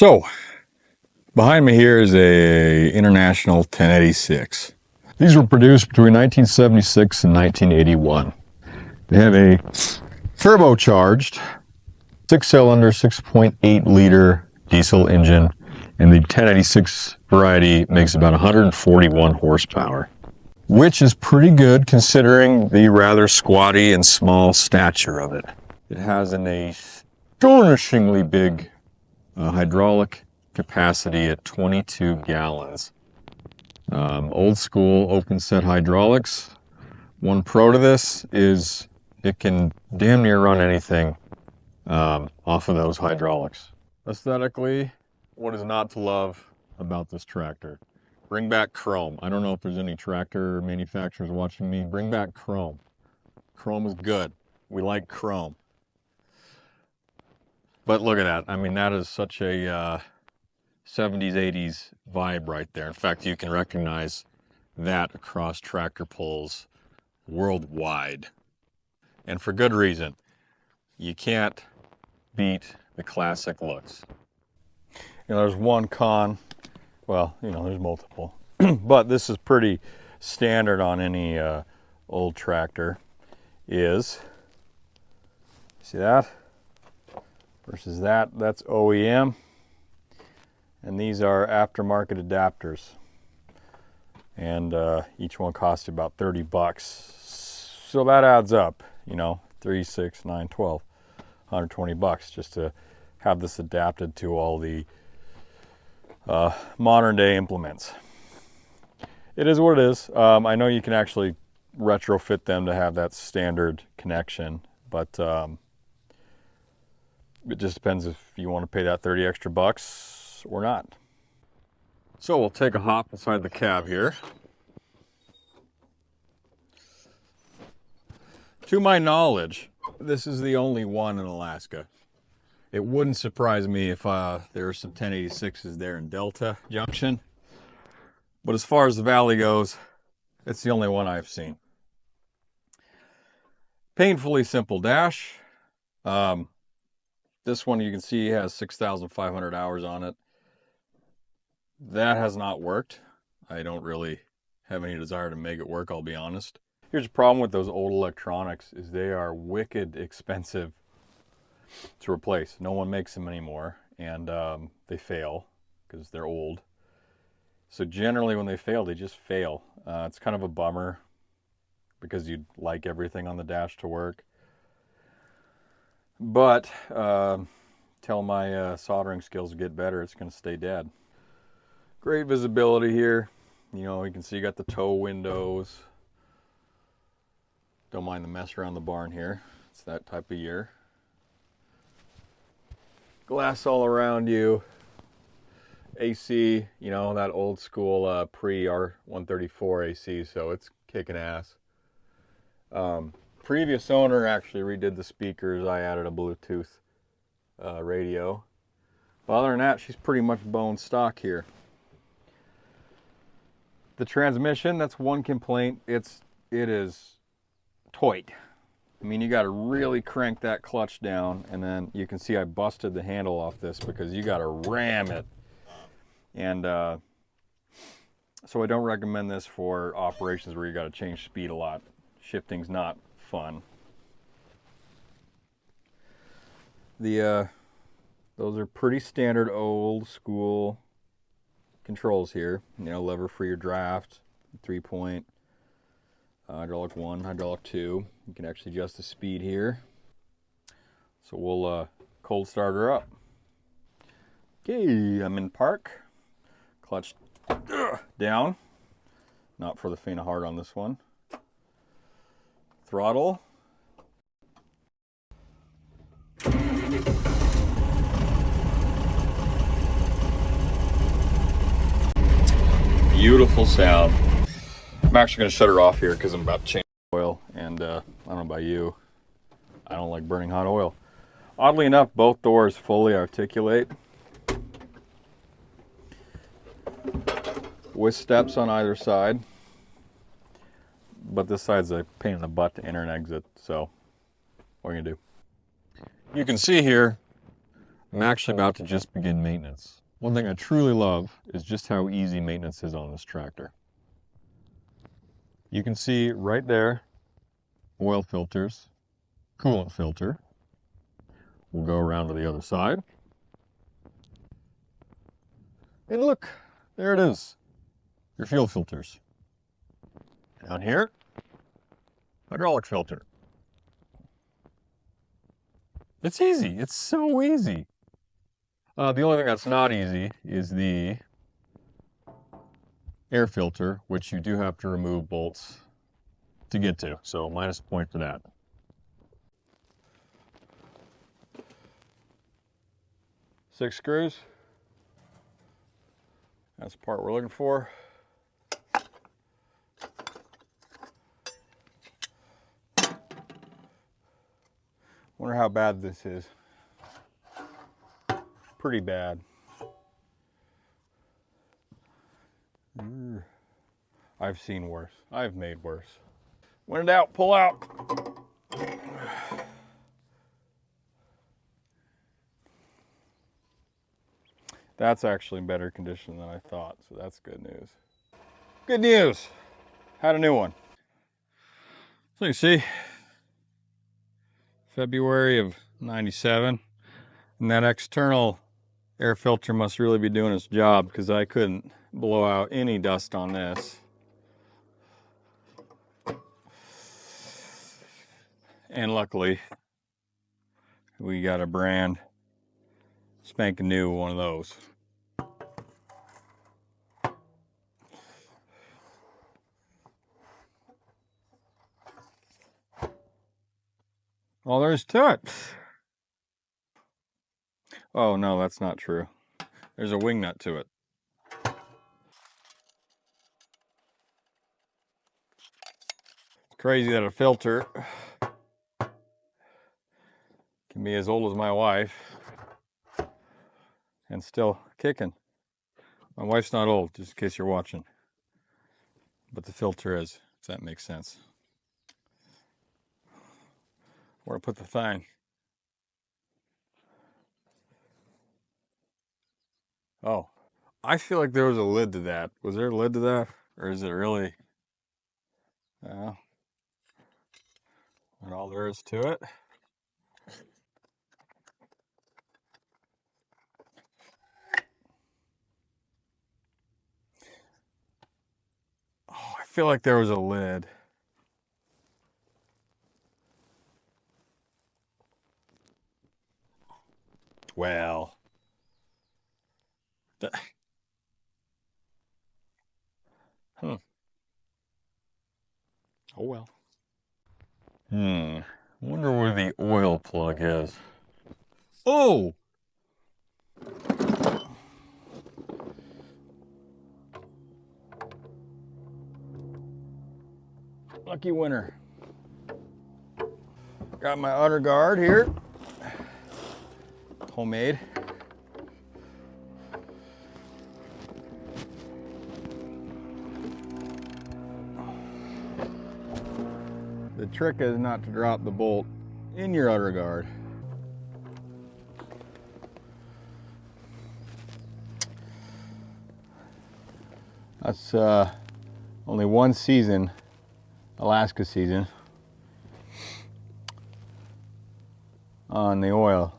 So, behind me here is a International 1086. These were produced between 1976 and 1981. They have a turbocharged 6-cylinder, 6.8 liter diesel engine, and the 1086 variety makes about 141 horsepower, which is pretty good considering the rather squatty and small stature of it. It has an astonishingly big hydraulic capacity at 22 gallons. Old school open set hydraulics. One pro to this is it can damn near run anything off of those hydraulics. Aesthetically, what is not to love about this tractor? Bring back chrome. I don't know if there's any tractor manufacturers watching me. Bring back chrome. Chrome is good. We like chrome. But look at that. I mean, that is such a 70s, 80s vibe right there. In fact, you can recognize that across tractor pulls worldwide. And for good reason. You can't beat the classic looks. There's one con. Well, there's multiple. But this is pretty standard on any old tractor. See that? Versus that's OEM. And these are aftermarket adapters. And each one costs you about 30 bucks. So that adds up, 3, 6, 9, 12, 120 bucks just to have this adapted to all the modern day implements. It is what it is. I know you can actually retrofit them to have that standard connection, but it just depends if you want to pay that 30 extra bucks or not. So we'll take a hop inside the cab here. To my knowledge, this is the only one in Alaska. It wouldn't surprise me if there were some 1086s there in Delta Junction. But as far as the valley goes, it's the only one I've seen. Painfully simple dash. This one you can see has 6,500 hours on it. That has not worked. I don't really have any desire to make it work, I'll be honest. Here's the problem with those old electronics is they are wicked expensive to replace. No one makes them anymore, and they fail because they're old. So generally when they fail, they just fail. It's kind of a bummer because you'd like everything on the dash to work. But till my soldering skills get better, it's going to stay dead. Great visibility here. You can see you got the tow windows. Don't mind the mess around the barn here. It's that type of year. Glass all around you. AC, that old school pre-R134 AC, so it's kicking ass. Previous owner actually redid the speakers. I added a Bluetooth radio. But other than that, she's pretty much bone stock here. The transmission, that's one complaint. It is tight. I mean, you got to really crank that clutch down, and then you can see I busted the handle off this because you got to ram it. And so I don't recommend this for operations where you got to change speed a lot. Shifting's not fun. Those are pretty standard old school controls here. Lever for your draft, 3-point, hydraulic 1, hydraulic 2. You can actually adjust the speed here. So we'll cold start her up. Okay, I'm in park. Clutch down. Not for the faint of heart on this one. Throttle. Beautiful sound. I'm actually going to shut her off here because I'm about to change oil, and I don't know about you, I don't like burning hot oil. Oddly enough, both doors fully articulate with steps on either side, but this side's a pain in the butt to enter and exit, so what are you going to do? You can see here I'm actually about to just begin maintenance. One thing I truly love is just how easy maintenance is on this tractor. You can see right there, oil filters, coolant filter. We'll go around to the other side. And look, there it is, your fuel filters. Down here, hydraulic filter. It's easy, it's so easy. The only thing that's not easy is the air filter, which you do have to remove bolts to get to. So minus a point for that. Six screws. That's the part we're looking for. Wonder how bad this is. Pretty bad. I've seen worse. I've made worse. When in doubt, pull out. That's actually in better condition than I thought, so that's good news. Good news! Had a new one. So you see, February of '97, and that external air filter must really be doing its job because I couldn't blow out any dust on this. And luckily, we got a brand spanking new one of those. All there is to it. Oh no, that's not true. There's a wing nut to it. It's crazy that a filter can be as old as my wife and still kicking. My wife's not old, just in case you're watching. But the filter is, if that makes sense. Where to put the thing? Oh, I feel like there was a lid to that. Was there a lid to that? Or is it really? Well, and all there is to it. Oh, I feel like there was a lid. Well. Hmm. Oh well. Wonder where the oil plug is. Oh! Lucky winner. Got my udder guard here. Homemade. The trick is not to drop the bolt in your udder guard. That's only one season, Alaska season, on the oil.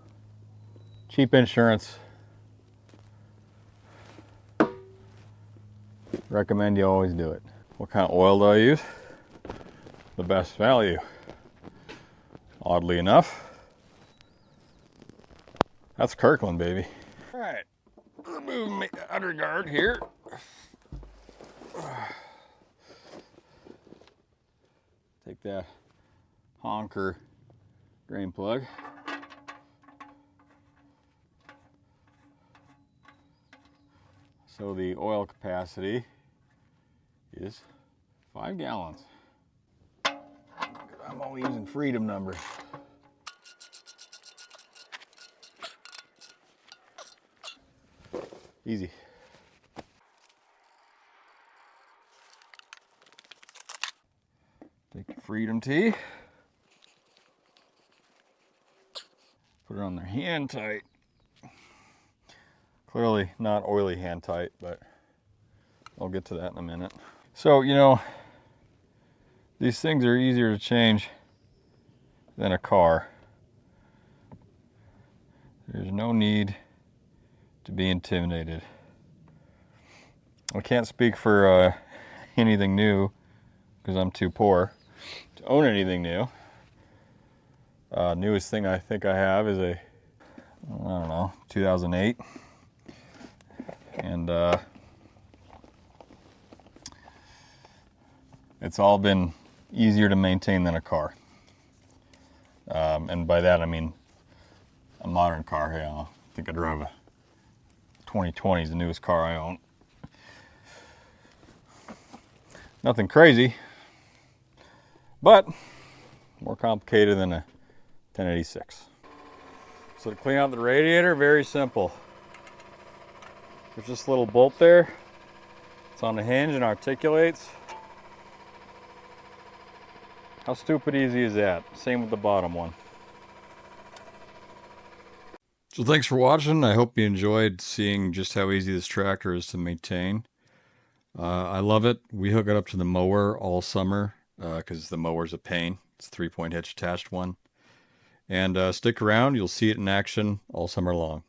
Cheap insurance. Recommend you always do it. What kind of oil do I use? The best value. Oddly enough, that's Kirkland, baby. All right, remove my udder guard here. Take that honker drain plug. So the oil capacity is 5 gallons. I'm only using Freedom numbers. Easy. Take your Freedom tee. Put it on there hand tight. Clearly not oily hand tight, but I'll get to that in a minute. So, you know, these things are easier to change than a car. There's no need to be intimidated. I can't speak for anything new because I'm too poor to own anything new. Newest thing I think I have is a, I don't know, 2008. And it's all been easier to maintain than a car. And by that I mean a modern car. Yeah, I think I drive a 2020 is the newest car I own. Nothing crazy, but more complicated than a 1086. So to clean out the radiator, very simple. There's this little bolt there. It's on the hinge and articulates. How stupid easy is that? Same with the bottom one. So thanks for watching. I hope you enjoyed seeing just how easy this tractor is to maintain. I love it. We hook it up to the mower all summer because the mower's a pain. It's a 3-point hitch attached one. And stick around. You'll see it in action all summer long.